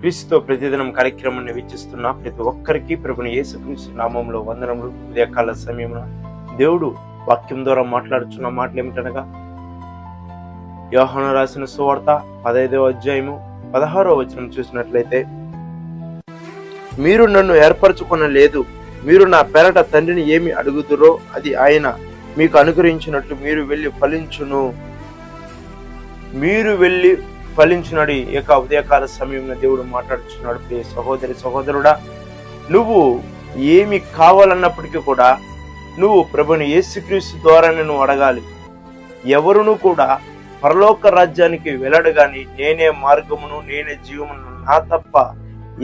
క్రీస్తుతో ప్రతిదినం కార్యక్రమాన్ని వీక్షిస్తున్న ప్రతి ఒక్కరికి ప్రభుని యేసుక్రీస్తు నామములో వందనములు. ఉదయకాల సమయమున దేవుడు వాక్యం ద్వారా మాట్లాడుచున్న మాటలు ఏమిటనగా, యోహాను రాసిన సువార్త 15వ అధ్యాయము 16వ వచనం చూసినట్లయితే, మీరు నన్ను ఏర్పరచుకొనలేదు, మీరు నా పెరట తండ్రిని ఏమి అడుగుదురో అది ఆయన మీకు అనుగ్రహించినట్లు మీరు వెళ్ళి ఫలించును. మీరు వెళ్ళి ఫలించున్నాడు. ఈ యొక్క ఉదయకాల సమయంలో దేవుడు మాట్లాడుచున్నాడు. ప్రియ సహోదరి సహోదరుడా, నువ్వు ఏమి కావాలన్నప్పటికీ కూడా నువ్వు ప్రభుని యేసుక్రీస్తు ద్వారానే నువ్వు అడగాలి. ఎవరును కూడా పరలోక రాజ్యానికి వెళ్ళడు గాని నేనే మార్గమును నేనే జీవమును, నా తప్ప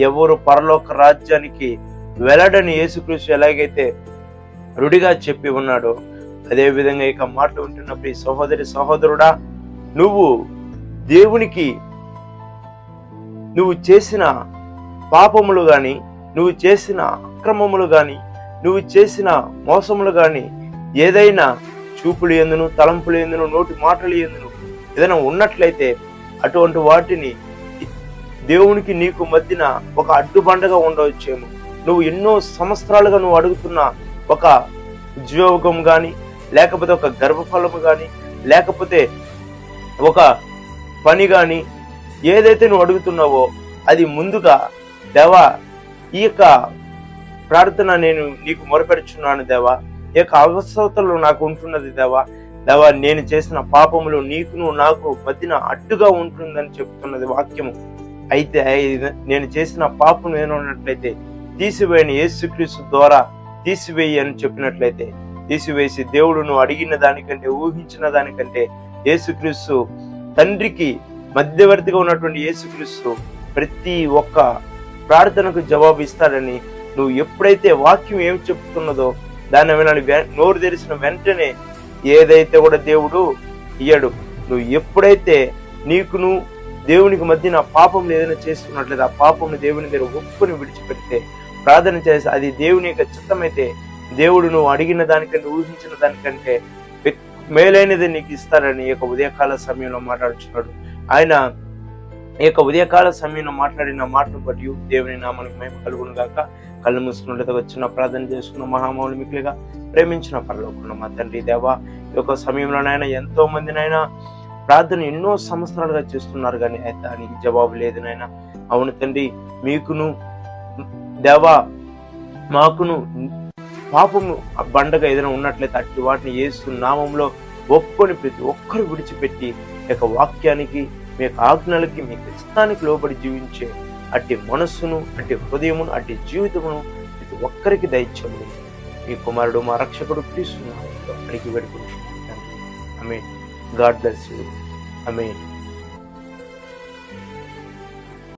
ఎవరు పరలోక రాజ్యానికి వెళ్ళడని యేసుక్రీస్తు ఎలాగైతే రుడిగా చెప్పి ఉన్నాడో, అదే విధంగా ఇక మాటలు ఉంటున్న ప్రియ సహోదరి సహోదరుడా, నువ్వు దేవునికి నువ్వు చేసిన పాపములు గాని, నువ్వు చేసిన అక్రమములు గాని, నువ్వు చేసిన మోసములు గాని, ఏదైనా చూపులు ఎందును, తలంపులు ఎందును, నోటి మాటలు ఎందును ఏదైనా ఉన్నట్లయితే అటువంటి వాటిని దేవునికి నీకు మధ్యన ఒక అడ్డుబండగా ఉండవచ్చేమో. నువ్వు ఎన్నో సంవత్సరాలుగా నువ్వు అడుగుతున్న ఒక ఉద్యోగం గాని, లేకపోతే ఒక గర్భఫలము గాని, లేకపోతే ఒక పని గాని, ఏదైతే నువ్వు అడుగుతున్నావో అది ముందుగా దేవా, ఈ యొక్క ప్రార్థన నేను నీకు మొరపెడుచున్నాను దేవా, ఈ యొక్క అవసరతలు నాకు ఉంటున్నది దేవా, దేవా నేను చేసిన పాపములు నీకును నాకు మధ్యన అడ్డుగా ఉంటుందని చెప్తున్నది వాక్యము. అయితే నేను చేసిన పాపం ఏమన్నట్లయితే తీసివేయని యేసుక్రీస్తు ద్వారా తీసివేయి అని చెప్పినట్లయితే తీసివేసి దేవుడు నువ్వు అడిగిన దానికంటే, ఊహించిన దానికంటే యేసుక్రీస్తు తండ్రికి మధ్యవర్తిగా ఉన్నటువంటి యేసుక్రీస్తు ప్రతి ఒక్క ప్రార్థనకు జవాబు ఇస్తాడని నువ్వు ఎప్పుడైతే వాక్యం ఏమి చెప్తున్నదో దాన్ని వినాలి. నోరు తెరిచిన వెంటనే ఏదైతే కూడా దేవుడు ఇయ్యడు. నువ్వు ఎప్పుడైతే నీకును దేవునికి మధ్యన పాపం ఏదైనా చేస్తున్నట్లయితే ఆ పాపం దేవుని దగ్గర ఒప్పుని విడిచిపెడితే ప్రార్థన చేసి అది దేవుని యొక్క చిత్తమైతే దేవుడు నువ్వు అడిగిన దానికంటే, ఊహించిన దానికంటే మేలైనది నీకు ఇస్తారని ఈ యొక్క ఉదయకాల సమయంలో మాట్లాడుచున్నాడు. ఆయన ఈ యొక్క ఉదయకాల సమయంలో మాట్లాడిన మాటను బట్టి దేవుని నామానికి మహిమ కలుగును గాక. కళ్ళు మూసుకున్నట్లయితే వచ్చిన ప్రార్థన చేసుకున్న మహామౌలు మిక్కిలిగా ప్రేమించిన పరలోకమున్న మా తండ్రి దేవా, ఈ యొక్క సమయంలోనైనా ఎంతో మందినైనా ప్రార్థన ఎన్నో సంవత్సరాలుగా చేస్తున్నారు కానీ దానికి జవాబు లేదు నాయన. అవును తండ్రి, మీకును దేవా మాకును పాపము బండగా ఏదైనా ఉన్నట్లయితే అట్టి వాటిని యేసు నామంలో ఒప్పుకొని ప్రతి ఒక్కరు విడిచిపెట్టి యొక్క వాక్యానికి, మీ యొక్క ఆజ్ఞలకి, మీ ఇష్టానికి లోబడి జీవించే అట్టి మనస్సును, అట్టి హృదయమును, అట్టి జీవితమును ప్రతి ఒక్కరికి దయచేయండి. మీ కుమారుడు మా రక్షకుడు క్రీస్తు నామములో అడిగి వేడుకుంటున్నాను. ఆమేన్. God bless you. ఆమేన్.